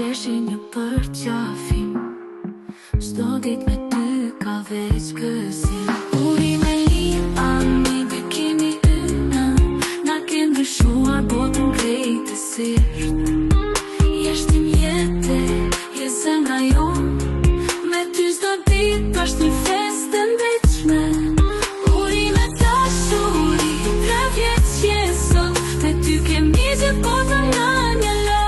qeshi një përqafim, çdo dit me ty ka veç gëzim. Uri me lipa, një bekimi yna, na ke ndryshuar botën krejtësisht. Jeshtim jete, je zemra jonë, me ty çdo dit është një festë e ndritshme. Uri me dashuri, 3 vjeç je sot, me ty kemi gjithë botën nga një lot.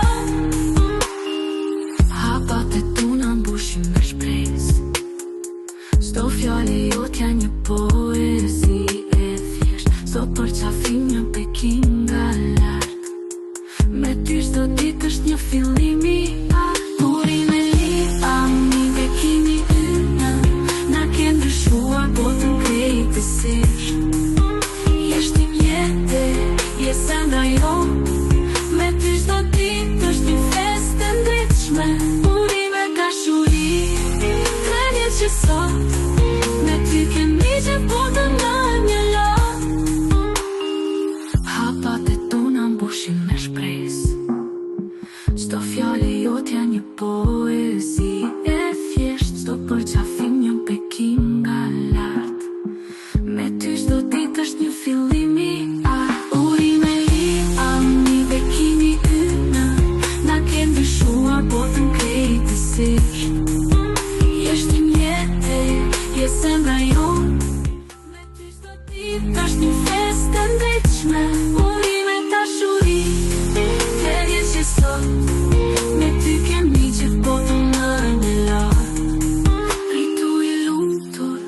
Hapat e tuna mbushin me shpresë, çdo fjale jot janë një poezi e thjesht, çdo përqafim një bekim nga lart, me ty çdo dit është një fillim i artë. Uri me lipa, një bekimi yna, na ke ndryshuar botën krejtësisht. Jeshtim jete, je zemra jonë, me ty çdo dit është një festë e ndritshme. Uri me dashuri, 3 vjeç që sot, me ty kemi gjithë botën nga një lot. Hapat e tuna mbushin me shpresë, çdo fjale jot janë një poezi e thjesht, çdo përqafim një bekim nga lart, me ty çdo dit është një fillim i artë. Uri me lipa, një bekimi yna, na ke ndryshuar botën krejtësisht. Jeshtim jete, je zemra jonë, me ty çdo dit është një festë e ndritshme. Uri me dashuri, 3 vjeç që sot, me ty kemi gjithë botën nga një lot. Rritu i lumtur,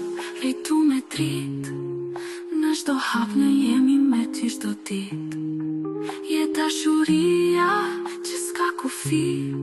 rritu me dritë, në çdo hap ne jemi me ty çdo dit. Je dashuria që s'ka kufi.